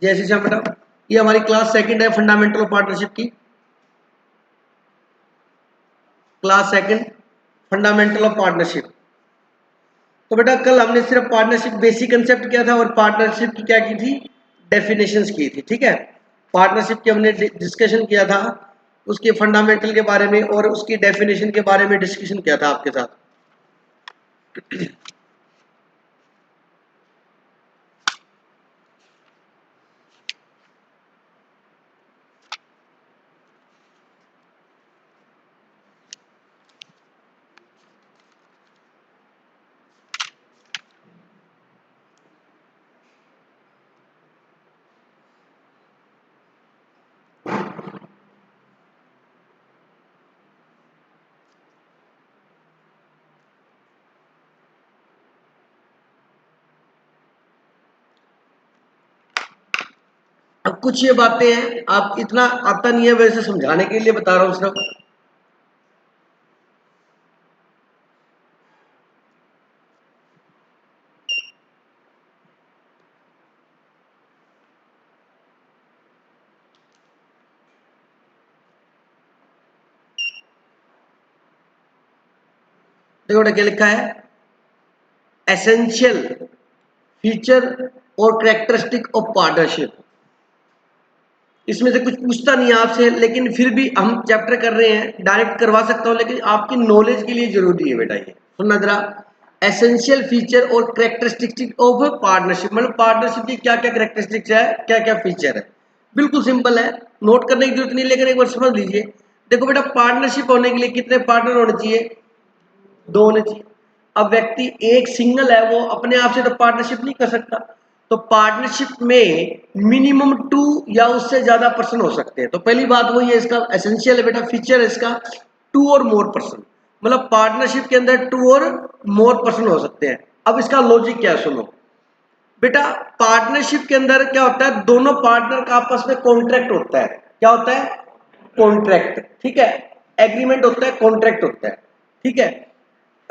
जैसे से बेटा ये हमारी क्लास सेकंड है फंडामेंटल ऑफ पार्टनरशिप की, class second fundamental of partnership. तो बेटा कल हमने सिर्फ पार्टनरशिप बेसिक कंसेप्ट किया था और पार्टनरशिप की क्या की थी, डेफिनेशंस की थी। ठीक है, पार्टनरशिप की हमने डिस्कशन किया था, उसके फंडामेंटल के बारे में और उसकी डेफिनेशन के बारे में डिस्कशन किया था आपके साथ। अब कुछ ये बातें हैं, आप इतना आता नहीं है वैसे समझाने के लिए बता रहा हूँ सिर्फ। देखो क्या लिखा है, एसेंशियल फीचर और कैरेक्टरिस्टिक ऑफ पार्टनरशिप। इसमें से कुछ पूछता नहीं है आपसे, लेकिन फिर भी हम चैप्टर कर रहे हैं, डायरेक्ट करवा सकता हूं, लेकिन आपकी नॉलेज के लिए जरूरी है बेटा। ये सुनना जरा, एसेंशियल फीचर और कैरेक्टरिस्टिक ऑफ पार्टनरशिप, मतलब पार्टनरशिप की क्या क्या कैरेक्टरिस्टिक्स है, क्या क्या फीचर है। बिल्कुल सिंपल है, नोट करने की जरूरत नहीं, लेकिन एक बार समझ लीजिए। देखो बेटा, पार्टनरशिप होने के लिए कितने पार्टनर होने चाहिए, 2 होने चाहिए। अब व्यक्ति एक सिंगल है, वो अपने आप से तो पार्टनरशिप नहीं कर सकता, तो पार्टनरशिप में मिनिमम 2 या उससे ज्यादा पर्सन हो सकते हैं। तो पहली बात वही है, इसका एसेंशियल है बेटा, फीचर है इसका 2 और मोर पर्सन, मतलब पार्टनरशिप के अंदर 2 और मोर पर्सन हो सकते हैं। अब इसका लॉजिक क्या है, सुनो बेटा। पार्टनरशिप के अंदर क्या होता है, दोनों पार्टनर का आपस में कॉन्ट्रैक्ट होता है। क्या होता है, कॉन्ट्रैक्ट। ठीक है, एग्रीमेंट होता है, कॉन्ट्रैक्ट होता है। ठीक है,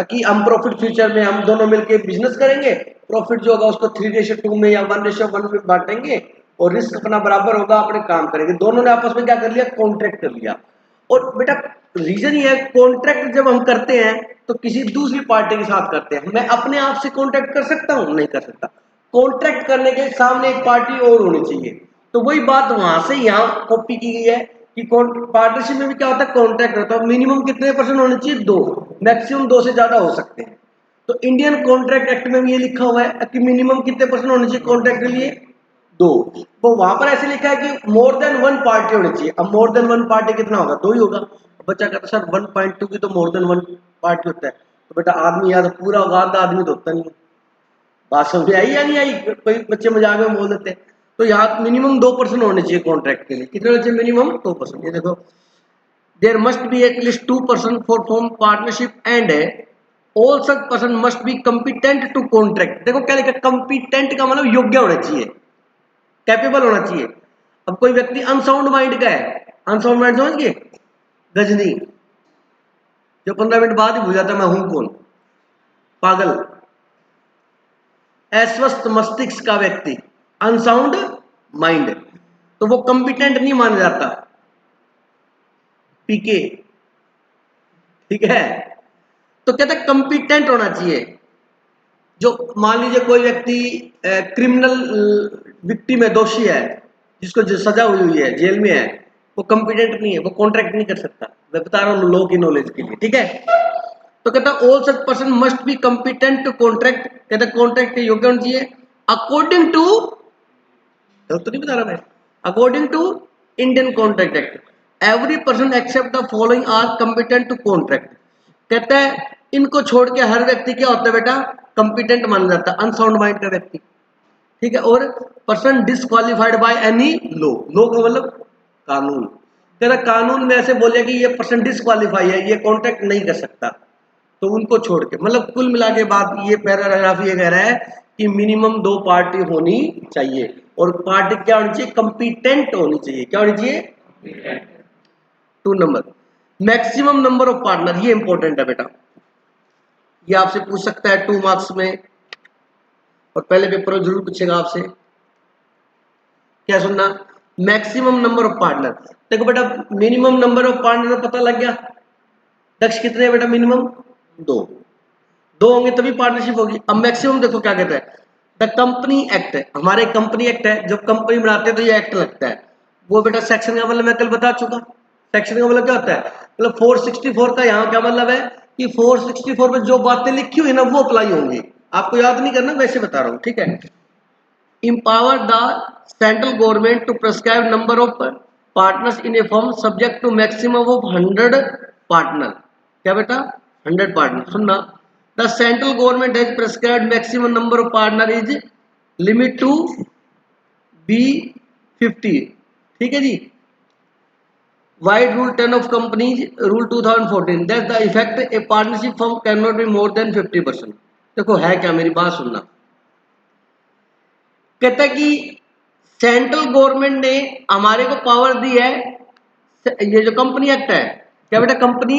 कि हम प्रॉफिट फ्यूचर में हम दोनों मिलकर बिजनेस करेंगे, प्रॉफिट जो होगा उसको 3:2 में या 1:1 में बांटेंगे, और रिस्क अपना बराबर होगा, अपने काम करेंगे। दोनों ने आपस में क्या कर लिया, कॉन्ट्रैक्ट कर लिया। और बेटा रीजन ये है, कॉन्ट्रैक्ट जब हम करते हैं तो किसी दूसरी पार्टी के साथ करते हैं। मैं अपने आप से कॉन्ट्रैक्ट कर सकता हूं, नहीं कर सकता। कॉन्ट्रैक्ट करने के सामने एक पार्टी और होनी चाहिए। तो वही बात वहां से यहां कॉपी की गई है कि पार्टनरशिप में भी क्या होता है, कॉन्ट्रैक्ट होता है। मिनिमम कितने परसेंट होने चाहिए, 2, मैक्सिमम 2 से ज्यादा हो सकते हैं। तो इंडियन कॉन्ट्रैक्ट एक्ट में भी ये लिखा हुआ है कि मिनिमम कितने परसेंट होने चाहिए कॉन्ट्रैक्ट के लिए, 2। तो वहां पर ऐसे लिखा है कि मोर देन 1 पार्टी होनी चाहिए। अब मोर देन 1 पार्टी कितना होगा, 2 ही होगा। बच्चा कहता सर 1.2 की तो मोर देन 1 पार्टी होता है। तो बेटा आदमी या तो पूरा होगा, आधा आदमी तो होता नहीं है। बात समझ में आई या नहीं आई, कोई बच्चे मजाक में बोल देते हैं। तो यहाँ मिनिमम 2% होने चाहिए कॉन्ट्रैक्ट के लिए। कितने होने चाहिए, मिनिमम 2%। ये देखो, there must be at least 2% for form partnership and all such person must be competent to contract. देखो क्या लिखा, कंपिटेंट का मतलब योग्य होना चाहिए, कैपेबल होना चाहिए। अब कोई व्यक्ति अनसाउंड माइंड का है, अनसाउंड माइंड समझ गए, गजनी, जो 15 मिनट बाद ही भूल जाता मैं हूं कौन, पागल, अस्वस्थ मस्तिष्क का व्यक्ति, अनसाउंड माइंड, तो वो कंपिटेंट नहीं माना जाता, पीके। ठीक है, तो कहते हैं कंपिटेंट होना चाहिए। जो मान लीजिए कोई व्यक्ति क्रिमिनल विक्टिम है, दोषी है, जिसको जो सजा हुई हुई है, जेल में है, वो कंपिटेंट नहीं है, वो कॉन्ट्रैक्ट नहीं कर सकता। मैं बता रहा हूँ लॉ की नॉलेज के लिए। ठीक है, तो कहता है all such person must be competent to contract, कहता है कॉन्ट्रैक्ट के योग्य होना चाहिए अकॉर्डिंग टू, गलत तो नहीं बता रहा मैं, according to Indian contract act every person except the following are competent to contract. कहता है इनको छोड़ के हर व्यक्ति क्या होता है बेटा, कंपिटेंट माना जाता है, अनसाउंड माइंड का व्यक्ति। ठीक है, और person disqualified by any law, law का मतलब कानून। कहता कानून में ऐसे बोले कि ये पर्सन डिसक्वालीफाई है, ये कॉन्ट्रैक्ट नहीं कर सकता, तो उनको छोड़ के, मतलब कुल मिला के बात ये पैराग्राफ ये कह रहा है कि मिनिमम 2 पार्टी होनी चाहिए, और पार्टी क्या होनी चाहिए, कंपिटेंट होनी चाहिए। क्या होनी चाहिए, 2 number. Maximum number of partner, ये इंपॉर्टेंट है बेटा, ये आपसे पूछ सकता है 2 मार्क्स में, और पहले पेपर में जरूर पूछेगा आपसे क्या सुनना, मैक्सिमम नंबर ऑफ पार्टनर। देखो बेटा मिनिमम नंबर ऑफ पार्टनर पता लग गया, दक्ष कितने हैं बेटा, मिनिमम दो होंगे तभी पार्टनरशिप होगी। अब मैक्सिमम देखो क्या कहता है, द कंपनी एक्ट, हमारे कंपनी एक्ट है, जब कंपनी बनाते हैं तो ये एक्ट लगता है। वो बेटा सेक्शन का मतलब मैं कल बता चुका, सेक्शन का मतलब क्या होता है, मतलब 464 का यहाँ क्या मतलब है कि 464 में जो बातें लिखी हुई ना वो अप्लाई होंगी, आपको याद नहीं करना, वैसे बता रहा हूँ, ठीक है। empower the central government to prescribe number of partners in a firm subject to maximum of 100 partner। क्या बेटा 100 partner, सुनना, the central government has prescribed maximum number of partner is limit to be 50, ठीक है जी। Wide rule 10 of companies rule 2014 that the effect a partnership firm cannot be more than 50%। देखो है क्या, मेरी बात सुनना, कहता है कि सेंट्रल गवर्नमेंट ने हमारे को पावर दी है, ये जो कंपनी एक्ट है, क्या बेटा कंपनी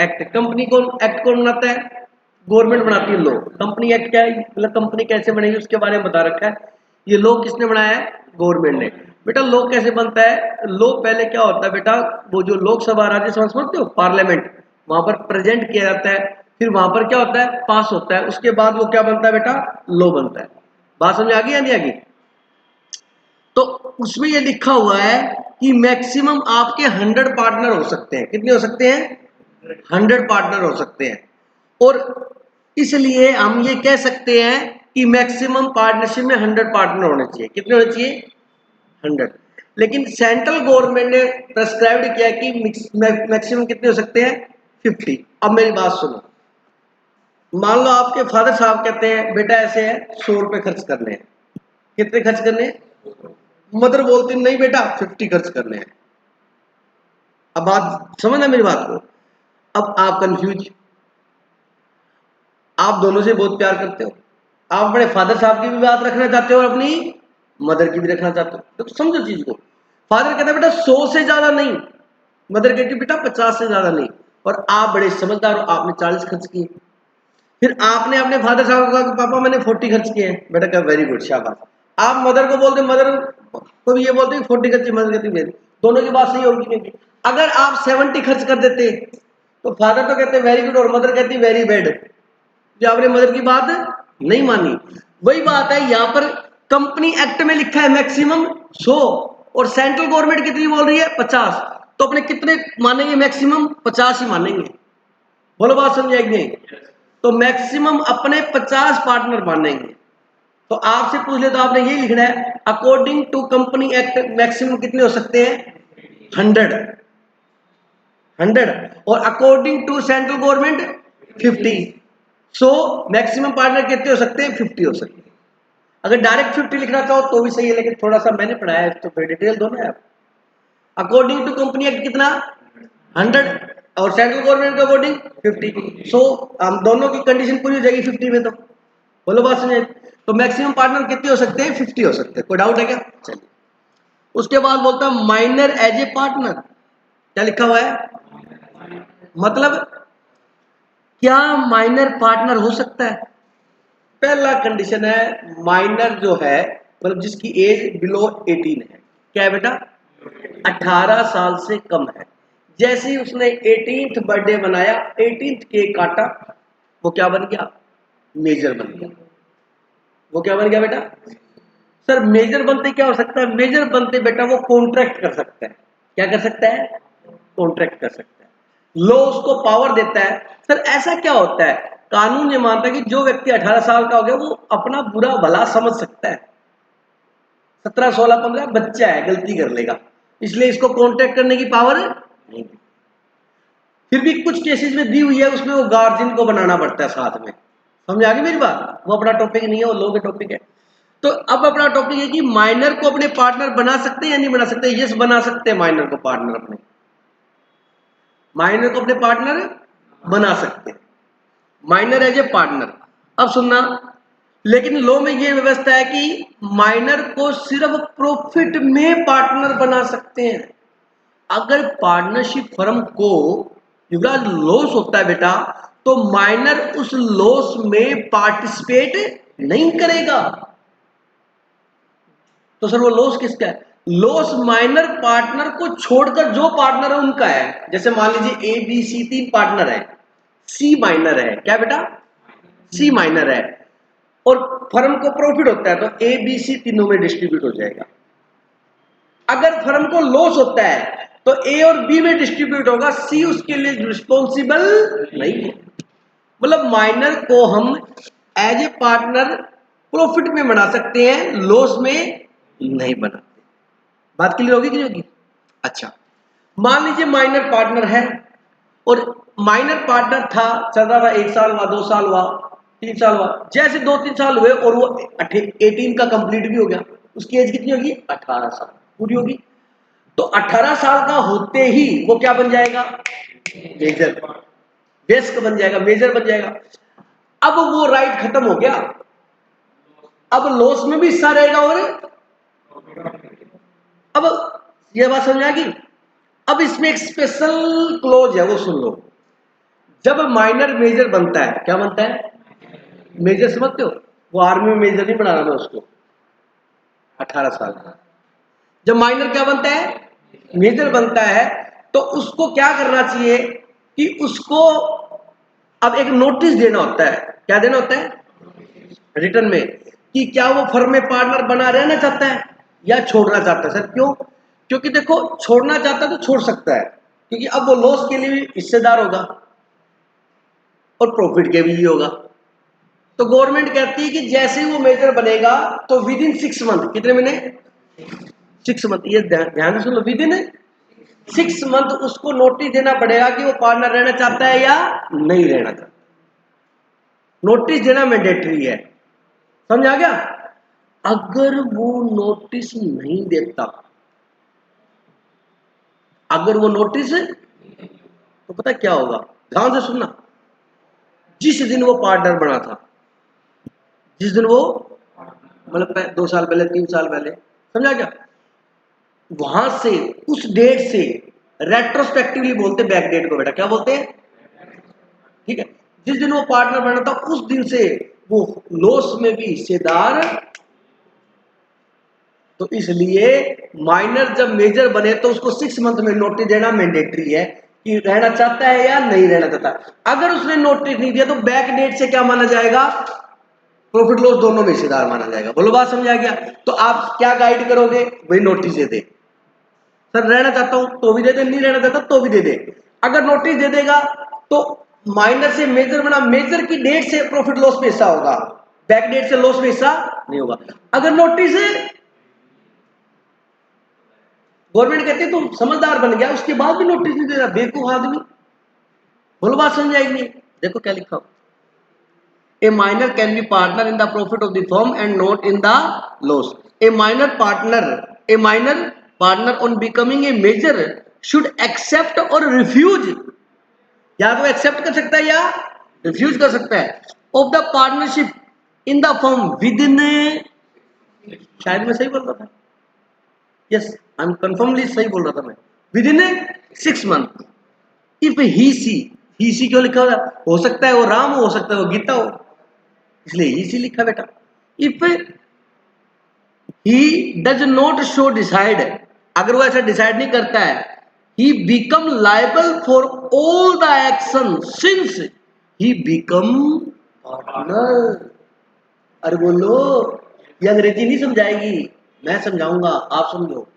एक्ट, कंपनी को एक्ट कौन बनाता है, गवर्नमेंट बनाती है। लॉ, कंपनी एक्ट क्या है, मतलब कंपनी कैसे बनेगी उसके बारे में बता रखा है। ये लॉ किसने बनाया है, गवर्नमेंट ने। बेटा लॉ कैसे बनता है, लॉ पहले क्या होता है बेटा, वो जो लोकसभा राज्यसभा समझते हो, पार्लियामेंट, वहां पर प्रेजेंट किया जाता है, फिर वहां पर क्या होता है, पास होता है, उसके बाद वो क्या बनता है बेटा, लॉ बनता है। बात समझ आ गई या नहीं आ गई। तो उसमें ये लिखा हुआ है कि मैक्सिमम आपके 100 पार्टनर हो सकते हैं, कितने हो सकते हैं, 100 पार्टनर हो सकते हैं। और इसलिए हम ये कह सकते हैं कि मैक्सिमम पार्टनरशिप में 100 पार्टनर होने चाहिए, कितने होने चाहिए, 100। लेकिन सेंट्रल गवर्नमेंट ने प्रेस्क्राइब्ड किया कि मैक्सिमम कितने हो सकते हैं, 50। अब मेरी बात सुनो, मान लो आपके फादर साहब कहते हैं बेटा ऐसे है 100 रुपए खर्च करने हैं, कितने खर्च करने हैं, मदर बोलती नहीं बेटा 50 खर्च करने हैं। अब बात समझना मेरी बात को। अब आप कंफ्यूज, आप दोनों से बहुत प्यार करते हो, आप अपने फादर साहब की भी बात रखना चाहते हो और अपनी मदर की भी रखना चाहते हो, तो समझो चीज को। फादर कहता है बेटा 100 से ज्यादा नहीं, मदर कहती है बेटा 50 से ज्यादा नहीं, और आप बड़े समझदार हो, आपने 40 खर्च किए। फिर आपने अपने फादर साहब को कहा कि पापा मैंने 40 खर्च किए हैं, बेटा कहा वेरी गुड शाबाश। आप मदर को बोलते, मदर को भी ये बोलते 40 खर्च, मदर कहती वेरी, दोनों की बात सही होगी नहीं। अगर आप 70 खर्च कर देते तो फादर तो कहते वेरी गुड और मदर कहती वेरी बैड, जो आपने मदर की बात नहीं मानी। वही बात है यहाँ पर, कंपनी एक्ट में लिखा है मैक्सिमम 100 और सेंट्रल गवर्नमेंट कितनी बोल रही है 50, तो अपने कितने मानेंगे, मैक्सिमम 50 ही मानेंगे। बोलो बात समझाएंगे, तो मैक्सिमम अपने 50 पार्टनर मानेंगे। तो आपसे पूछ ले तो आपने यही लिखना है, according to company act maximum कितने हो सकते हैं, 100 और according to central government 50। So maximum partner कितने हो सकते हैं, 50 हो सकते हैं। अगर डायरेक्ट 50 लिखना चाहो तो भी सही है, लेकिन थोड़ा सा मैंने पढ़ाया है तो फिर डिटेल दो ना आप। अकॉर्डिंग टू कंपनी एक्ट कितना, 100 और सेंट्रल गवर्नमेंट के अकॉर्डिंग 50। सो हम दोनों की कंडीशन पूरी हो जाएगी 50 में। तो बोलो बात समझे, तो मैक्सिमम पार्टनर कितने हो सकते हैं, 50 हो सकते हैं। कोई डाउट है क्या, चलिए। उसके बाद बोलता है माइनर एज ए पार्टनर, क्या लिखा हुआ है, मतलब क्या माइनर पार्टनर हो सकता है। पहला कंडीशन है माइनर जो है मतलब जिसकी एज बिलो 18 है, क्या है बेटा, 18 साल से कम है। जैसे ही उसने 18th बर्थडे बनाया, 18th केक काटा, वो क्या बन गया, मेजर बन गया। वो क्या बन गया बेटा, सर मेजर बनते क्या हो सकता है, मेजर बनते बेटा वो कॉन्ट्रैक्ट कर सकता है। क्या कर सकता है, कॉन्ट्रैक्ट कर सकता है। लॉ उसको पावर देता है। सर ऐसा क्या होता है, कानून ये मानता है कि जो व्यक्ति 18 साल का हो गया वो अपना बुरा भला समझ सकता है। 17, 16, 15 बच्चा है, गलती कर लेगा, इसलिए इसको कॉन्ट्रैक्ट करने की पावर नहीं। फिर भी कुछ केसेस में दी हुई है, उसमें वो गार्जियन को बनाना पड़ता है साथ में। समझ आ गई मेरी बात, वो अपना टॉपिक नहीं है, वो लॉ का टॉपिक है। तो अब अपना टॉपिक है कि माइनर को अपने पार्टनर बना सकते हैं या नहीं बना सकते। यस बना सकते हैं, माइनर को पार्टनर अपने, माइनर को अपने पार्टनर बना सकते हैं, माइनर एज ए पार्टनर। अब सुनना, लेकिन लॉ में यह व्यवस्था है कि माइनर को सिर्फ प्रॉफिट में पार्टनर बना सकते हैं। अगर पार्टनरशिप फर्म को युवराज लॉस होता है बेटा, तो माइनर उस लॉस में पार्टिसिपेट नहीं करेगा। तो सर वो लॉस किसका है, लॉस माइनर पार्टनर को छोड़कर जो पार्टनर है उनका है। जैसे मान लीजिए ए बी सी 3 पार्टनर है, सी माइनर है, क्या बेटा, सी माइनर है, और फर्म को प्रॉफिट होता है तो ए बी सी तीनों में डिस्ट्रीब्यूट हो जाएगा। अगर फर्म को लॉस होता है तो ए और बी में डिस्ट्रीब्यूट होगा, सी उसके लिए रिस्पॉन्सिबल नहीं है। मतलब माइनर को हम एज ए पार्टनर प्रॉफिट में बना सकते हैं, लॉस में नहीं बनाते। बात क्लियर होगी कि नहीं होगी? अच्छा, मान लीजिए माइनर पार्टनर है और माइनर पार्टनर था, चल रहा था, 1 साल हुआ, 2 साल हुआ, 3 साल हुआ, जैसे 2-3 साल हुए और वो 18 का कंप्लीट भी हो गया, उसकी एज कितनी होगी? 18 साल पूरी होगी। तो 18 साल का होते ही वो क्या बन जाएगा? मेजर, डेस्क बन जाएगा, मेजर बन जाएगा। अब वो राइट खत्म हो गया, अब लॉस में भी हिस्सा रहेगा। और अब ये बात समझ आ गई? अब इसमें एक स्पेशल क्लोज है, वो सुन लो। जब माइनर मेजर बनता है, क्या बनता है? मेजर समझते हो? वो आर्मी में मेजर नहीं बना रहा मैं उसको, 18 साल का। जब माइनर क्या बनता है? मेजर बनता है, तो उसको क्या करना चाहिए कि उसको अब एक नोटिस देना होता है। क्या देना होता है? रिटर्न में, कि क्या वो फर्म में पार्टनर बना रहना चाहता है या छोड़ना चाहता है। सर क्यों? क्योंकि देखो, छोड़ना चाहता है तो छोड़ सकता है, क्योंकि अब वो लॉस के लिए भी हिस्सेदार होगा और प्रॉफिट के भी होगा। तो गवर्नमेंट कहती है कि जैसे ही वो मेजर बनेगा तो विद इन 6 मंथ, कितने महीने? 6 मंथ, ये ध्यान से सुन लो, विद इन 6 मंथ उसको नोटिस देना पड़ेगा कि वो पार्टनर रहना चाहता है या नहीं रहना चाहता। नोटिस देना मैंडेटरी है, समझ आ गया? अगर वो नोटिस नहीं देता, अगर वो नोटिस, तो पता क्या होगा? ध्यान से सुनना। जिस दिन वो पार्टनर बना था, जिस दिन वो, मतलब 2 साल पहले, 3 साल पहले, समझा क्या? वहां से, उस डेट से, रेट्रोस्पेक्टिवली बोलते बैक डेट को बेटा, क्या बोलते हैं? ठीक है, जिस दिन वो पार्टनर बना था उस दिन से वो लॉस में भी हिस्सेदार। तो इसलिए माइनर जब मेजर बने तो उसको 6 मंथ में नोटिस देना मैंडेटरी है कि रहना चाहता है या नहीं रहना चाहता। अगर उसने नोटिस नहीं दिया तो बैक डेट से क्या माना जाएगा? प्रॉफिट लॉस दोनों में हिस्सेदार माना जाएगा। बोलो, बात समझ आ गया? तो आप क्या गाइड करोगे? भाई नोटिस दे दे, सर रहना चाहता हूं तो भी दे दे, नहीं रहना चाहता तो भी दे दे। अगर नोटिस दे देगा तो माइनर से मेजर बना, मेजर की डेट से प्रॉफिट लॉस में हिस्सा होगा, बैक डेट से लॉस में हिस्सा नहीं होगा। अगर नोटिस, गवर्नमेंट कहती है तुम समझदार बन गया, उसके बाद भी नोटिस नहीं दे रहा, बेवकूफ आदमी। बोलो, बात समझ आएगी? देखो क्या लिखा हो, a minor can be partner in the profit of the firm and not in the loss. A minor partner, a minor partner on becoming a major should accept और रिफ्यूज, या तो एक्सेप्ट कर सकता है या रिफ्यूज कर सकता है, of the partnership in the firm with in, शायद मैं सही बोल रहा था, यस आई एम कंफर्मली सही बोल रहा था मैं, विद इन 6 मंथ। इफ ही सी क्यों लिखा हो सकता है वो राम हो सकता है वो गीता हो, इसलिए ही सी लिखा बेटा। If he does not show decide, अगर वो ऐसा डिसाइड नहीं करता है, he become liable for all the action since he become partner. अरे बोलो, ये अंग्रेजी नहीं समझाएगी, मैं समझाऊंगा, आप समझो।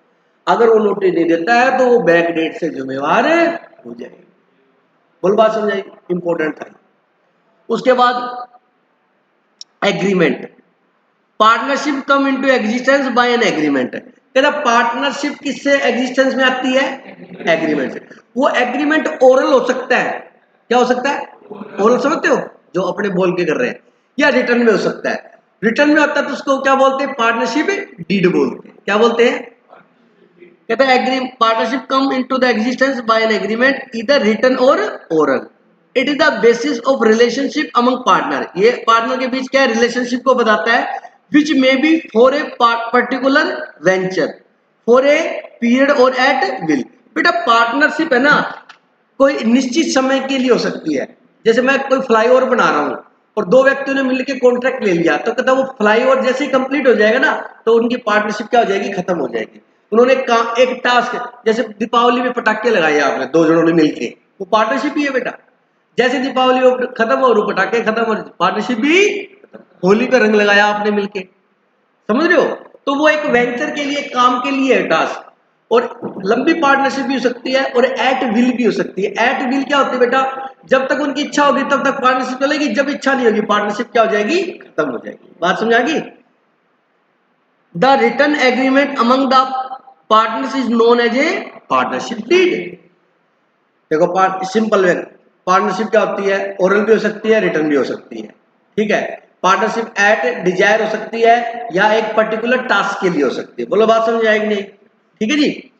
अगर वो नोटिस नहीं देता है तो वो बैक डेट से जिम्मेवार हो जाएगी। बोल, बात समझाई? इंपॉर्टेंट था। उसके बाद agreement, partnership come into existence by an agreement. कहता पार्टनरशिप किससे एग्जिस्टेंस में आती है? एग्रीमेंट से। वो एग्रीमेंट ओरल हो सकता है, क्या हो सकता है? ओरल, समझते हो जो अपने बोल के कर रहे हैं, या रिटर्न में हो सकता है। रिटर्न में होता है तो उसको क्या बोलते हैं? पार्टनरशिप डीड बोलते हैं। क्या बोलते हैं? कहता है agree partnership come into the existence by an agreement इधर रिटन और oral. It is the basis of relationship among partner. ये पार्टनर के बीच क्या है? रिलेशनशिप को बताता है। Which may be for a particular venture for a period और एट विल। बेटा पार्टनरशिप है ना, कोई निश्चित समय के लिए हो सकती है। जैसे मैं कोई फ्लाईओवर बना रहा हूं और 2 व्यक्तियों ने मिलकर कॉन्ट्रैक्ट ले लिया, तो कहता वो फ्लाईओवर जैसे ही कंप्लीट हो जाएगा ना तो उनकी पार्टनरशिप क्या हो जाएगी? खत्म हो जाएगी। उन्होंने एक टास्क, जैसे दीपावली में पटाखे लगाए आपने दो जनों ने मिलके, वो पार्टनरशिप ही है बेटा। जैसे दीपावली खत्म हो रही, पटाखे खत्म हो रहे, पार्टनरशिप भी। होली पे रंग लगाया आपने मिलके, समझ रहे हो? तो वो एक वेंचर के लिए, काम के लिए है टास्क। और लंबी पार्टनरशिप भी हो सकती है और एट विल भी हो सकती है। एट विल क्या होती है बेटा? जब तक उनकी इच्छा होगी तब तक पार्टनरशिप चलेगी, जब इच्छा नहीं होगी पार्टनरशिप क्या हो जाएगी? खत्म हो जाएगी। बात समझ आ गई? The written agreement among the partners is known as a partnership deed. देखो सिंपल वे, पार्टनरशिप क्या होती है? ओरल भी हो सकती है, रिटर्न भी हो सकती है। ठीक है? पार्टनरशिप एट डिजायर हो सकती है या एक पर्टिकुलर टास्क के लिए हो सकती है। बोलो बात समझ आएगी नहीं? ठीक है जी।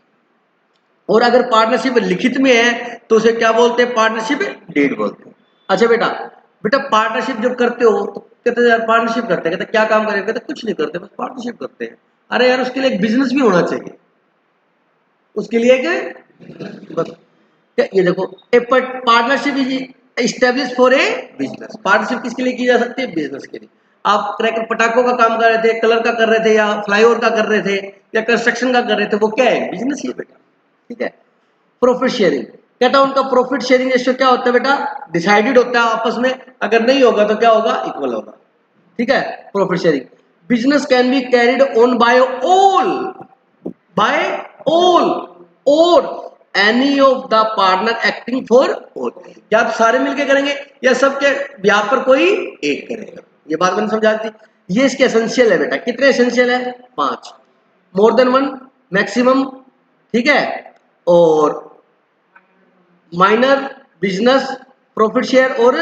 और अगर पार्टनरशिप लिखित में है तो उसे क्या बोलते हैं? पार्टनरशिप डीड बोलते हैं। अच्छा बेटा, बेटा पार्टनरशिप जब करते हो तो कहते हैं यार पार्टनरशिप करते हैं, कहते क्या काम करेंगे? कहते कुछ नहीं करते, बस पार्टनरशिप करते हैं। अरे यार उसके लिए एक बिजनेस भी होना चाहिए, उसके लिए एक बस। ये देखो, ए partnership is establish for a business. Partnership किसके लिए की जा सकती है? बिजनेस के लिए। आप क्रैकर पटाखों का काम कर रहे थे, कलर का कर रहे थे, या फ्लाईओवर का कर रहे थे, या कंस्ट्रक्शन का कर रहे थे, वो क्या है? बिजनेस ही है बेटा। ठीक है? प्रॉफिट शेयरिंग, कहता है उनका प्रॉफिट शेयरिंग रेशियो क्या होता है बेटा? डिसाइडेड होता है आपस में, अगर नहीं होगा तो क्या होगा? इक्वल होगा। ठीक है? Profit sharing. Business can be carried on by all और any of the partner acting for all. या आप सारे मिलके करेंगे या सबके ब्याह पर कोई एक करेगा। ये बात मैंने समझा दी। ये इसके एसेंशियल है बेटा। कितने एसेंशियल है? 5। More than 1, maximum. ठीक है? और माइनर, बिजनेस, प्रॉफिट शेयर, और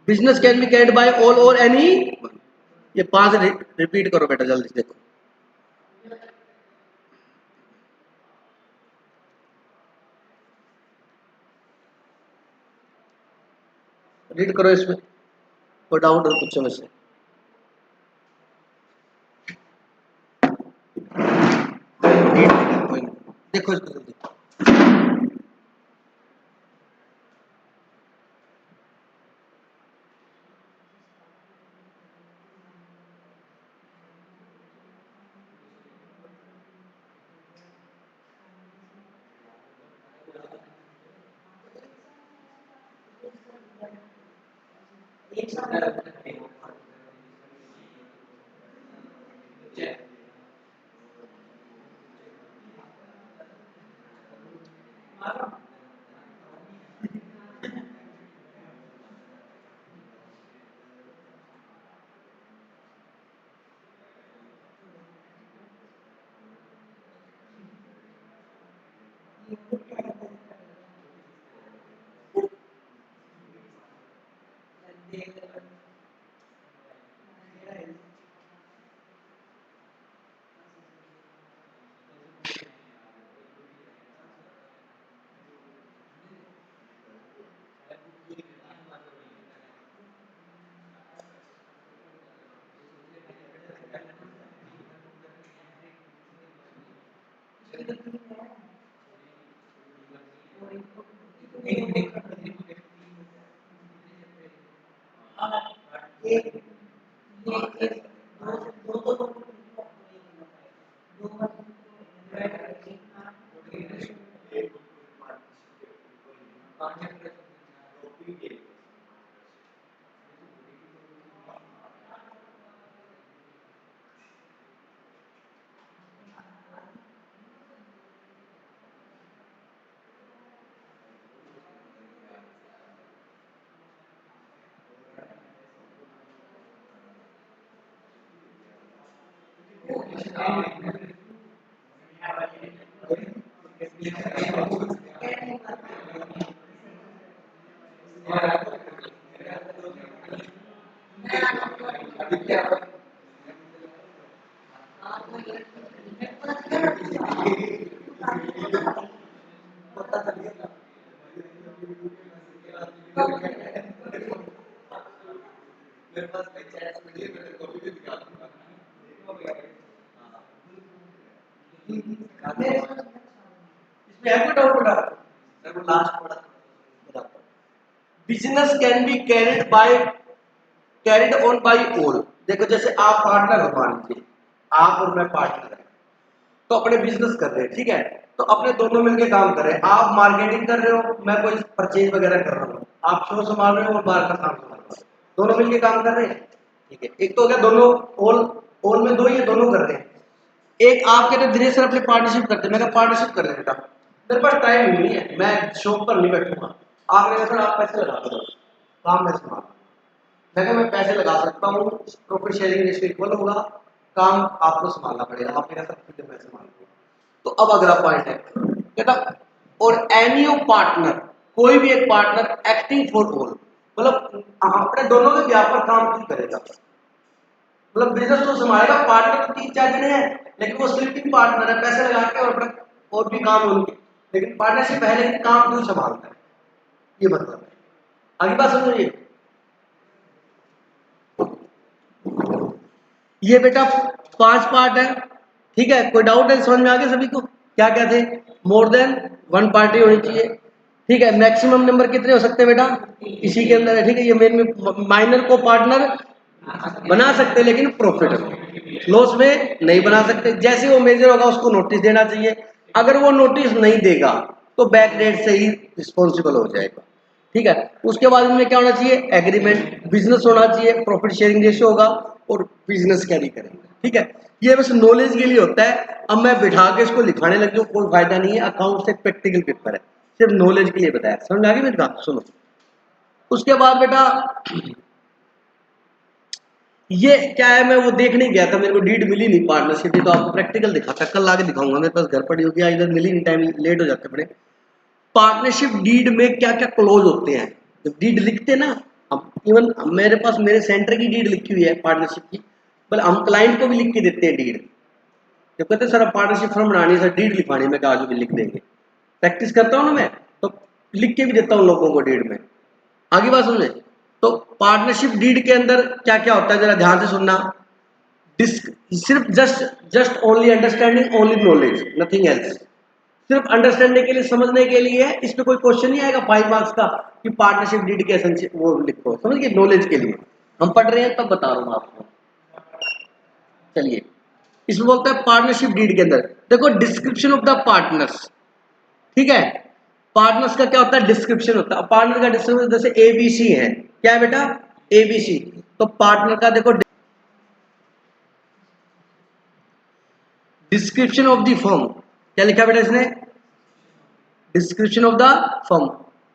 business can be carried by all और एनी। ये 5 रिपीट करो बेटा जल्दी से। देखो, रीड करो, इसमें कोई डाउट हो पूछो मुझसे। देखो इसको जल्दी। इसमें है कोई डाउट बेटा? देखो लास्ट पढ़ा बताता हूं। Business can be carried on by all. देखो जैसे आप पार्टनर हो, मान लीजिए आप और मैं पार्टनर है, तो अपने बिजनेस कर रहे हैं, ठीक है, तो अपने दोनों मिलके काम कर रहे हैं। आप मार्केटिंग कर रहे हो, मैं कोई परचेज वगैरह कर रहा हूँ, आप शो संभाल रहे हो और बाहर का काम संभाल रहे हो, दोनों मिलके काम कर रहे हैं, ठीक है। एक तो हो गया दोनों, ऑल ऑल में दो ही है, दोनों कर रहे हैं। एक आप कहते दिनेश सर अपने पार्टनरशिप करते हैं, मैं कहा पार्टनरशिप कर रहे हैं बेटा, मेरे पास टाइम नहीं है, मैं शॉप पर नहीं बैठूंगा, आपने कहा सर आप पैसे लगा दो, काम मैं संभाल, मैं कहा मैं पैसे लगा सकता हूँ, प्रॉफिट शेयरिंग रेशियो इक्वल होगा, काम आपको संभालना पड़ेगा, आपने कहा सर ठीक है मैं संभाल लूंगा। तो अब अगला पॉइंट है कहता, और एनी ऑफ पार्टनर, कोई भी एक पार्टनर एक्टिंग फॉर ऑल, मतलब अपने दोनों के व्यापार काम क्यों करेगा, मतलब बिजनेस तो संभालेगा, पार्टनर तो 3-4 जने हैं, लेकिन वो स्लीपिंग पार्टनर है, पैसे लगा के और अपना और भी काम है उनके, लेकिन पार्टनरशिप पहले काम क्यों संभालता है, ये मतलब है। आगे बात समझिए, ये बेटा 5 पार्ट है, ठीक है, कोई डाउट है, समझ में आ गया सभी को, क्या क्या थे, मोर देन 1 पार्टी होनी चाहिए, ठीक है, मैक्सिमम नंबर कितने हो सकते हैं बेटा, इसी के अंदर है, ठीक है, ये मेन में माइनर को पार्टनर बना सकते हैं, लेकिन प्रॉफिट लॉस में नहीं बना सकते, जैसे वो मेजर होगा उसको नोटिस देना चाहिए, अगर वो नोटिस नहीं देगा तो बैक डेट से ही रिस्पॉन्सिबल हो जाएगा, ठीक है। उसके बाद इनमें क्या होना चाहिए, एग्रीमेंट, बिजनेस होना चाहिए, प्रॉफिट शेयरिंग रेशियो होगा और बिजनेस कैरी करेंगे, ठीक है। ये बस नॉलेज के लिए होता है, अब मैं बिठा के इसको लिखाने लग जाऊं कोई फायदा नहीं है, अकाउंट से प्रैक्टिकल पेपर है, सिर्फ नॉलेज के लिए बताया, समझ आ गई मेरी बात, सुनो। उसके बाद बेटा ये क्या है, मैं वो देखने गया था, मेरे को डीड मिली नहीं पार्टनरशिप की, तो आपको प्रैक्टिकल दिखाता, कल आगे दिखाऊंगा, मेरे पास घर पड़ी होगी, इधर मिली नहीं, टाइम लेट हो जाते बड़े। पार्टनरशिप डीड में क्या क्या क्लोज होते हैं, जब डीड लिखते ना हम, इवन मेरे पास मेरे सेंटर की डीड लिखी हुई है पार्टनरशिप की, पर हम क्लाइंट को भी लिख के देते हैं डीड, जब कहते हैं सर अब पार्टनरशिप फॉर्म बनानी है, सर डीड लिखवानी, मैं आज भी लिख देंगे, प्रैक्टिस करता हूँ ना मैं, तो लिख के भी देता हूँ लोगों को डीड में। आगे बात समझे, तो पार्टनरशिप डीड के अंदर क्या क्या होता है, जरा ध्यान से सुनना, सिर्फ just just only understanding, only knowledge, nothing else, सिर्फ अंडरस्टैंडिंग के लिए, समझने के लिए है, इस पे कोई क्वेश्चन नहीं आएगा 5 मार्क्स का कि पार्टनरशिप डीड के एसेंशियल वो लिखो, समझ गए, नॉलेज के लिए हम पढ़ रहे हैं तब बता रहा हूं आपको। चलिए, इसमें बोलता है पार्टनरशिप डीड के अंदर देखो, डिस्क्रिप्शन ऑफ द पार्टनर्स, ठीक है, पार्टनर्स का क्या होता है, डिस्क्रिप्शन होता है, पार्टनर का डिस्क्रिप्शन जैसे एबीसी है, क्या है बेटा, एबीसी, तो पार्टनर का देखो डिस्क्रिप्शन ऑफ द फर्म, क्या लिखा बेटा इसने, description of the firm,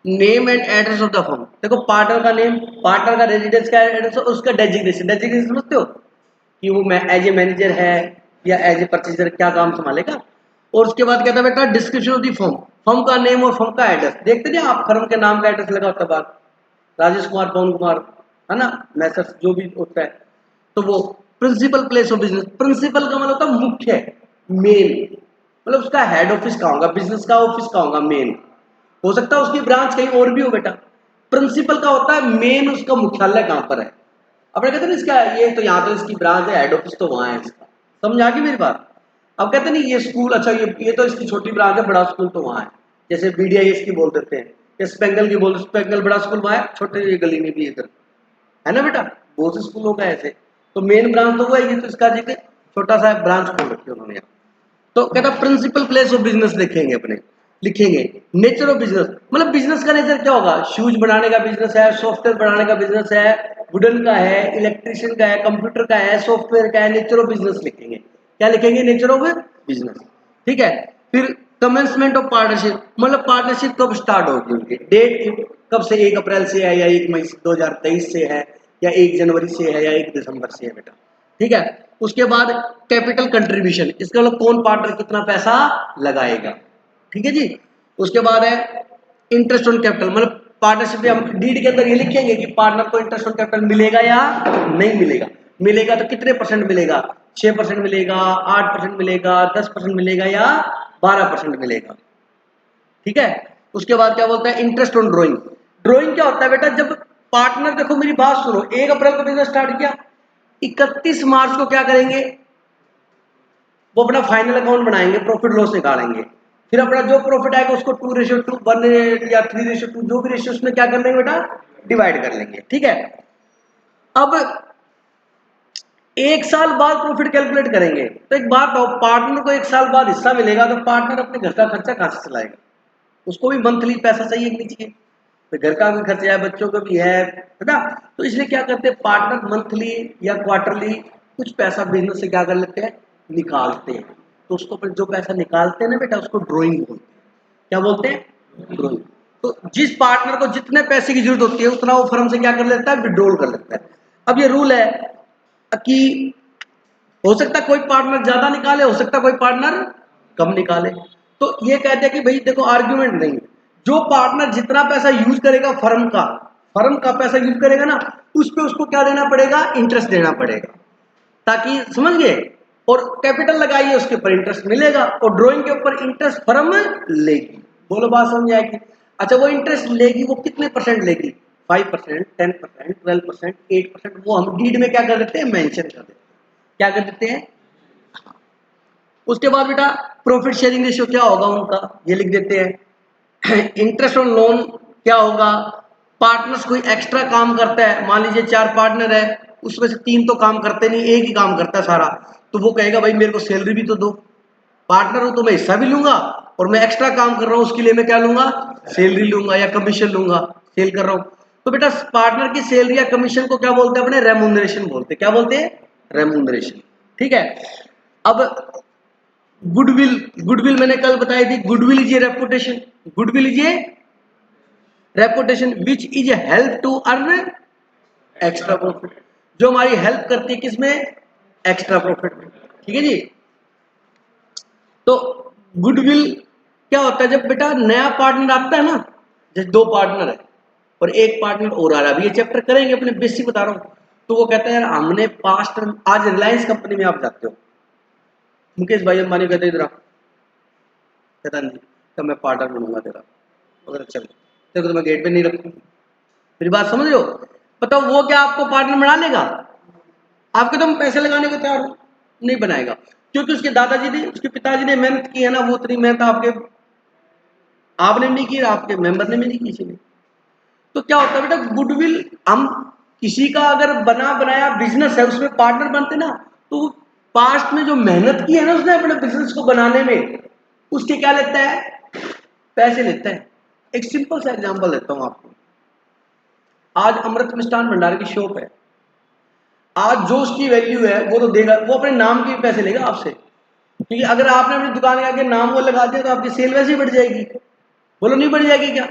name and address of the firm, देखो पार्टनर का नेम, पार्टनर का रेजिडेंस का एड्रेस, उसका डेजिग्नेशन, डेजिग्नेशन समझते हो कि वो एज ए मैनेजर है या एज ए परचेजर, क्या काम संभालेगा। और उसके बाद कहता है बेटा description of the firm, firm का नेम और फर्म का एड्रेस, देखते नहीं आप फर्म के नाम का एड्रेस लगा होता है बाहर, राजेश कुमार, पवन कुमार, है ना, मैसर्स जो भी होता है, तो वो principal place of business, principal का मतलब होता है मुख्य, मेन, मतलब उसका हेड ऑफिस कहाँ होगा, बिजनेस का ऑफिस कहाँ होगा, मेन, हो सकता है उसकी ब्रांच कहीं और भी हो बेटा, प्रिंसिपल का होता है मेन, उसका मुख्यालय कहाँ पर है, अपने कहते हैं इसका ये तो यहाँ तो इसकी ब्रांच है, हेड ऑफिस तो वहां है इसका, समझ आ गई मेरी बात। अब कहते नहीं ये स्कूल, अच्छा ये तो इसकी छोटी ब्रांच है, बड़ा स्कूल तो वहां है, जैसे बीडीआईएस की बोल देते हैं, या स्पेंगल की बोल, स्पेंगल बड़ा स्कूल वहां है, छोटे ये गली में भी इधर है ना बेटा, बहुत से स्कूल होगा ऐसे, तो मेन ब्रांच तो हुआ, ये तो इसका जी छोटा सा ब्रांच खोल रखी है उन्होंने यहाँ। तो कहता प्रिंसिपल प्लेस ऑफ बिजनेस लिखेंगे अपने, लिखेंगे नेचर ऑफ बिजनेस, मतलब बिजनेस का नेचर क्या होगा, शूज बनाने का बिजनेस है, सॉफ्टवेयर बनाने का बिजनेस है, वुडन का है, इलेक्ट्रिशियन का है, कंप्यूटर का है, सॉफ्टवेयर का है, नेचर ऑफ बिजनेस लिखेंगे, क्या लिखेंगे, नेचर ऑफ बिजनेस, ठीक है। फिर कमेंसमेंट ऑफ पार्टनरशिप, मतलब पार्टनरशिप कब स्टार्ट होगी उनकी डेट, कब से, 1 अप्रैल से है या 1 मई 2023 से है या 1 जनवरी से है या 1 दिसंबर से है बेटा, ठीक है। उसके बाद कैपिटल कंट्रीब्यूशन, इसका मतलब कौन पार्टनर कितना पैसा लगाएगा, ठीक है जी। उसके बाद है इंटरेस्ट ऑन कैपिटल, मतलब पार्टनरशिप में हम डीड के अंदर ये लिखेंगे कि पार्टनर को इंटरेस्ट ऑन कैपिटल मिलेगा या नहीं मिलेगा, मिलेगा तो कितने परसेंट मिलेगा, 6% मिलेगा, 8% मिलेगा, 10% मिलेगा या 12% मिलेगा, ठीक है। उसके बाद क्या बोलता है इंटरेस्ट ऑन ड्रॉइंग, ड्रॉइंग क्या होता है बेटा, जब पार्टनर, देखो मेरी बात सुनो, 1 अप्रैल को बिजनेस स्टार्ट किया, 31 मार्च को क्या करेंगे, वो अपना फाइनल अकाउंट बनाएंगे, प्रॉफिट लॉस निकालेंगे, फिर अपना जो प्रॉफिट आएगा उसको 2:2, 1 या 3:2, जो भी रेशियो उसमें क्या कर लेंगे बेटा, डिवाइड कर लेंगे, ठीक है। अब 1 साल बाद प्रॉफिट कैलकुलेट करेंगे तो एक बात हो, पार्टनर को 1 साल बाद हिस्सा मिलेगा तो पार्टनर अपने घर का खर्चा कहाँ से चलाएगा? उसको भी मंथली पैसा चाहिए कि नहीं चाहिए? तो घर का भी खर्चा है, बच्चों का भी है ना? तो इसलिए क्या करते हैं पार्टनर मंथली या क्वार्टरली कुछ पैसा बिजनेस से क्या कर लेते हैं, निकालते हैं। तो उसको फिर जो पैसा निकालते हैं ना बेटा उसको ड्रॉइंग बोलते हैं। क्या बोलते हैं? ड्रॉइंग। तो जिस पार्टनर को जितने पैसे की जरूरत होती है उतना वो फर्म से क्या कर लेता है, विड्रॉल कर लेता है। अब ये रूल है कि हो सकता है कोई पार्टनर ज्यादा निकाले, हो सकता है कोई पार्टनर कम निकाले। तो ये कहते हैं कि भाई देखो आर्ग्यूमेंट नहीं, जो पार्टनर जितना पैसा यूज करेगा फर्म का पैसा यूज करेगा ना, उस पे उसको क्या देना पड़ेगा, इंटरेस्ट देना पड़ेगा। ताकि समझ गए, और कैपिटल लगाइए उसके ऊपर इंटरेस्ट मिलेगा, और ड्राइंग के ऊपर इंटरेस्ट फर्म लेगी। बोलो बात समझ आएगी? अच्छा वो इंटरेस्ट लेगी, वो कितने परसेंट लेगी? 5%, 10%, 12%, 8%, वो हम डीड में क्या कर देते हैं, मेंशन कर देते हैं। क्या कर देते हैं? उसके बाद बेटा प्रॉफिट शेयरिंग रेशियो क्या होगा उनका, ये लिख देते हैं। इंटरेस्ट ऑन लोन क्या होगा? पार्टनर्स कोई एक्स्ट्रा काम करता है, मान लीजिए 4 पार्टनर है, उसमें से 3 तो काम करते नहीं, एक ही काम करता है सारा, तो वो कहेगा भाई मेरे को सैलरी भी तो दो, पार्टनर हूं तो मैं हिस्सा भी लूंगा, और मैं एक्स्ट्रा काम कर रहा हूं उसके लिए मैं क्या लूंगा, सैलरी लूंगा या कमीशन लूंगा, सेल कर रहा हूं। तो बेटा पार्टनर की सैलरी या कमीशन को क्या बोलते हैं अपने, रेम्यूनरेशन बोलते हैं। क्या बोलते हैं? रेम्यूनरेशन। ठीक है। अब गुडविल, गुडविल मैंने कल बताई थी, goodwill is a reputation, goodwill is a reputation which is a help to earn extra profit, जो हमारी हेल्प करती है किसमें, एक्स्ट्रा प्रॉफिट में। ठीक है जी। तो गुडविल क्या होता है, जब बेटा नया पार्टनर आता है ना, जैसे 2 पार्टनर है और एक पार्टनर और आ रहा है, अभी ये चैप्टर करेंगे अपने बेसिक बता रहा हूं, तो वो कहता है यार हमने पास्ट, आज रिलायंस कंपनी में आप जाते हो, मुकेश भाई अंबानी कहते इधर, कहता नहीं, तो मैं पार्टनर बनूंगा तेरा, अगर अच्छा तेरे को तो मैं गेट पे नहीं रखूँ। मेरी बात समझ रहे हो? बताओ वो क्या आपको पार्टनर बना लेगा? आपके तो हम पैसे लगाने को तैयार हो, नहीं बनाएगा, क्योंकि उसके दादाजी ने, उसके पिताजी ने मेहनत की है ना, वो उतनी मेहनत आपके, आपने भी नहीं की, आपके मेंबर ने भी नहीं की किसी ने। तो क्या होता है बेटा, गुडविल, हम किसी का अगर बना बनाया बिजनेस है उसमें पार्टनर बनते ना, तो पास्ट में जो मेहनत की है ना उसने अपने बिजनेस को बनाने में, उसके क्या लेता है, पैसे लेता है। एक सिंपल सा एग्जांपल देता हूं आपको। आज अमृत मिष्ठान भंडार की शॉप है, आज जो उसकी वैल्यू है वो तो देगा, वो अपने नाम के पैसे लेगा आपसे, क्योंकि अगर आपने अपनी दुकान के आगे नाम वो लगा दिया तो आपकी सेल वैसे ही बढ़ जाएगी। बोलो नहीं बढ़ जाएगी क्या?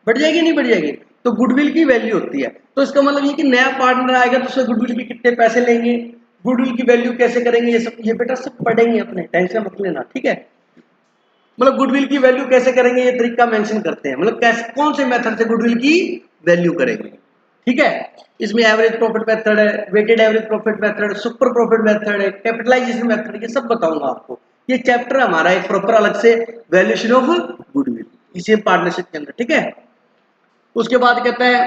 बढ़ जाएगी नहीं बढ़ जाएगी? तो गुडविल की वैल्यू होती है। तो इसका मतलब ये कि नया पार्टनर आएगा तो उससे गुडविल के कितने पैसे लेंगे, गुडविल की वैल्यू कैसे करेंगे, ये सब ये बेटा सब पढ़ेंगे अपने, टेंशन मत लेना। ठीक है। मतलब गुडविल की वैल्यू कैसे करेंगे ये तरीका मेंशन करते हैं, मतलब कैसे, कौन से मेथड से गुडविल की वैल्यू करेंगे। ठीक है। इसमें एवरेज प्रॉफिट मेथड है, weighted average profit method, super profit method है, कैपिटलाइजेशन मेथड, ये सब बताऊंगा आपको। ये चैप्टर हमारा एक प्रॉपर अलग से, वैल्यूएशन ऑफ गुडविल, इसी पार्टनरशिप के अंदर। ठीक है। उसके बाद कहता है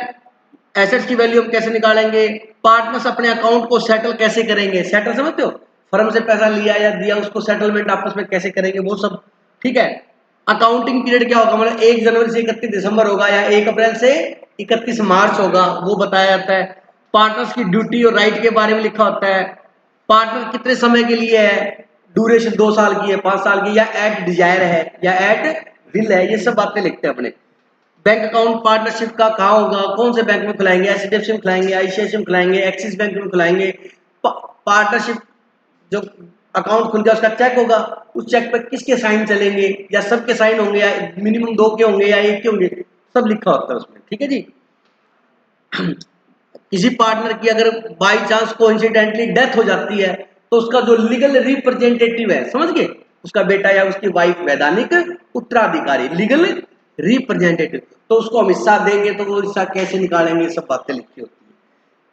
एसेट्स की वैल्यू हम कैसे निकालेंगे, पार्टनर्स अपने अकाउंट को सेटल कैसे करेंगे, सेटल समझते हो, फर्म से पैसा लिया या दिया उसको सेटलमेंट आपस में कैसे करेंगे वो सब। ठीक है। अकाउंटिंग पीरियड क्या होगा, मतलब 1 जनवरी से 31 दिसंबर होगा या 1 अप्रैल से 31 मार्च होगा, वो बताया जाता है। पार्टनर्स की ड्यूटी और राइट के बारे में लिखा होता है। पार्टनर कितने समय के लिए है, ड्यूरेशन 2 साल की है, 5 साल की, या एट डिजायर है या एट विल है, ये सब बातें लिखते हैं अपने। बैंक अकाउंट पार्टनरशिप का कहाँ होगा, कौन से बैंक में खुलाएंगे, एचडीएफसी में खुलाएंगे, आईसीआईसी में खुलाएंगे, एक्सिस बैंक में खुलाएंगे। पार्टनरशिप जो अकाउंट खुल गया उसका चेक होगा, उस चेक पर किसके साइन चलेंगे, या सबके साइन होंगे, या मिनिमम 2 के होंगे या 1 के होंगे, सब लिखा होता है उसमें। ठीक है जी। किसी पार्टनर की अगर बाई चांस कोइंसिडेंटली डेथ हो जाती है तो उसका जो लीगल रिप्रेजेंटेटिव है, समझ गए, उसका बेटा या उसकी वाइफ वैधानिक उत्तराधिकारी, लीगल रिप्रेजेंटेटिव, तो उसको हम हिस्सा देंगे, तो वो हिस्सा कैसे निकालेंगे, सब बातें लिखी होती है।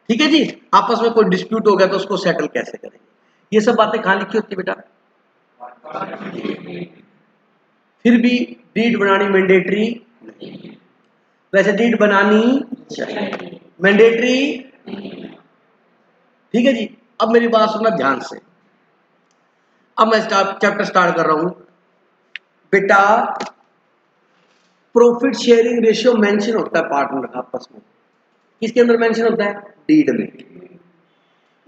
ठीक है जी। आपस में कोई डिस्प्यूट हो गया तो उसको सेटल कैसे करेंगे, ये सब बातें कहाँ लिखी होती है बेटा? फिर भी डीड बनानी मैंडेटरी नहीं, वैसे डीड बनानी चाहिए, मैंडेटरी। ठीक है जी। अब मेरी बात सुनना ध्यान से, अब मैं चैप्टर स्टार्ट कर रहा हूं बेटा। प्रॉफिट शेयरिंग रेशियो मेंशन होता है पार्टनर का आपस में, किसके अंदर मेंशन होता है? डीड में।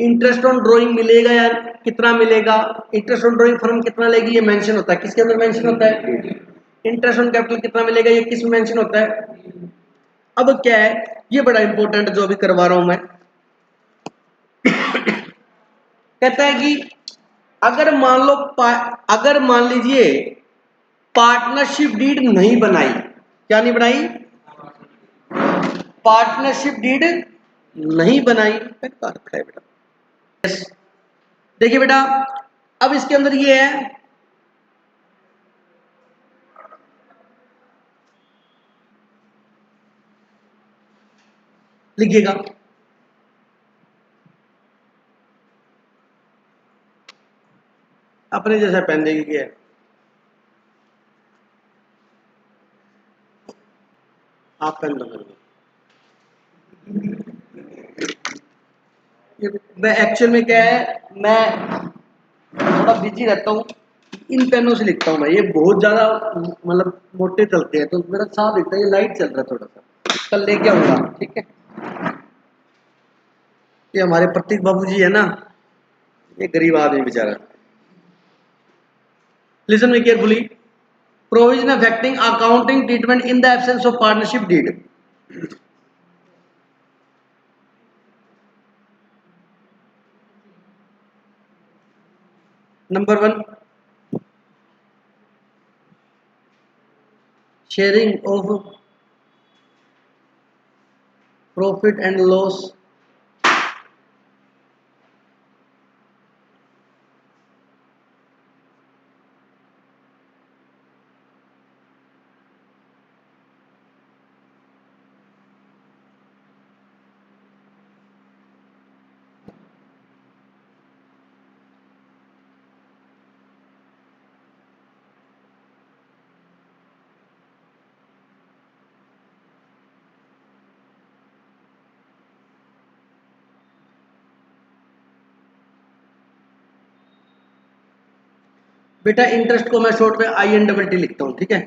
इंटरेस्ट ऑन ड्रॉइंग मिलेगा या कितना मिलेगा, इंटरेस्ट ऑन ड्रॉइंग फर्म कितना लेगी, ये मेंशन होता है। किसके अंदर मेंशन होता है? इंटरेस्ट ऑन कैपिटल कितना मिलेगा, ये किस में मेंशन होता है? अब क्या है, ये बड़ा इंपॉर्टेंट जो अभी करवा रहा हूं मैं, कहता है कि अगर मान लो अगर मान लीजिए पार्टनरशिप डीड नहीं बनाई, क्या नहीं बनाई? पार्टनरशिप डीड नहीं बनाई, का अर्थ है बेटा। yes. देखिए बेटा, अब इसके अंदर ये है, लिखिएगा अपने जैसा पेन देखिए क्या है, आप पेन दो मेरे को। मैं एक्चुअल में क्या है, मैं थोड़ा बिजी रहता हूँ, इन पेनों से लिखता हूँ मैं, ये बहुत ज्यादा मतलब मोटे चलते हैं, तो मेरा साफ दिखता है, ये लाइट चल रहा है थोड़ा सा, कल लेके आऊंगा, ठीक है। ये हमारे प्रतीक बाबू जी है ना, ये गरीब आदमी बेचारा। Listen me carefully, provision affecting accounting treatment in the absence of partnership deed. Number one, sharing of profit and loss बेटा, इंटरेस्ट को मैं शॉर्ट में आई एन डबल टी लिखता हूं, ठीक है।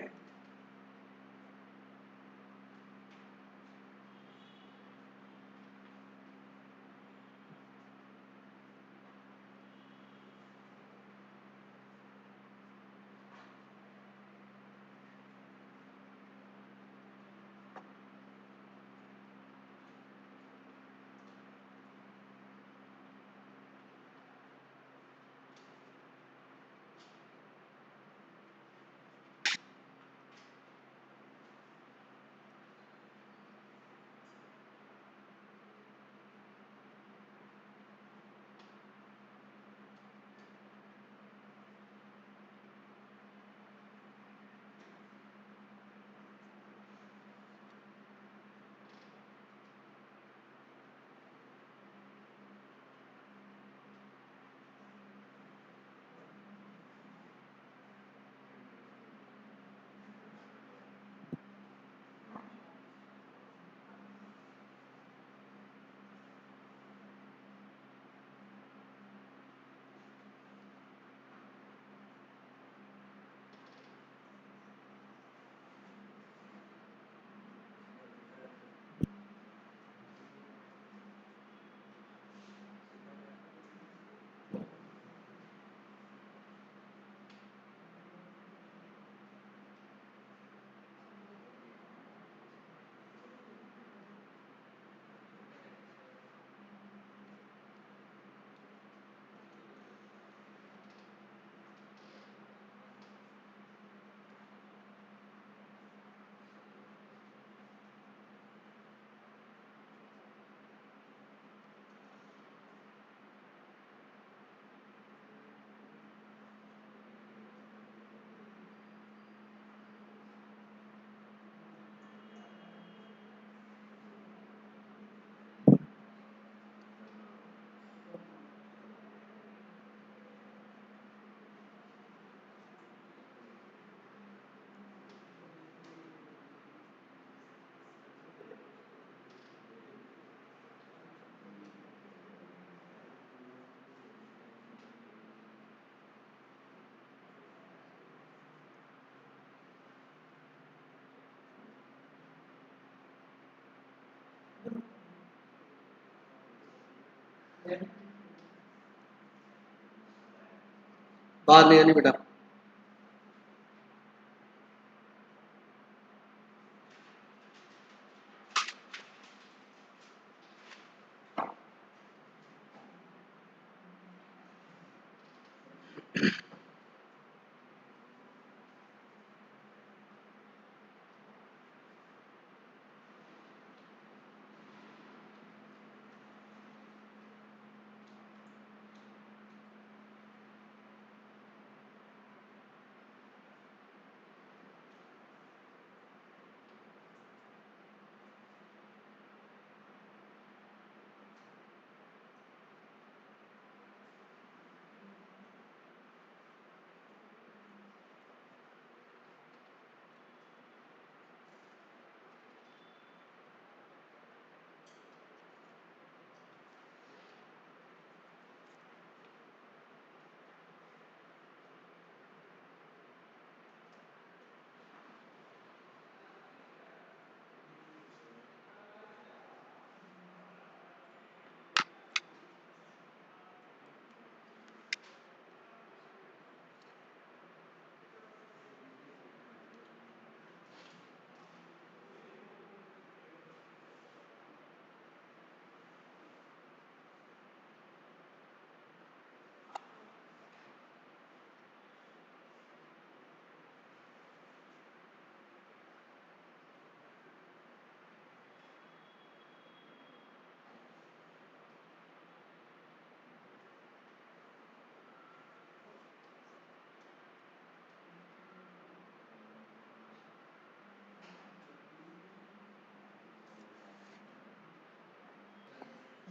बात नहीं आनी बेटा।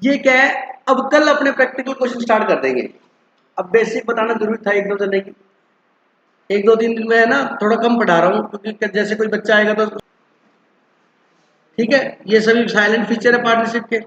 ये क्या है, अब कल अपने प्रैक्टिकल क्वेश्चन स्टार्ट कर देंगे। अब बेसिक बताना जरूरी था एक दो जने की, एक दो दिन में है ना थोड़ा कम पढ़ा रहा हूँ क्योंकि जैसे कोई बच्चा आएगा तो ठीक है। ये सभी साइलेंट फीचर है पार्टनरशिप के।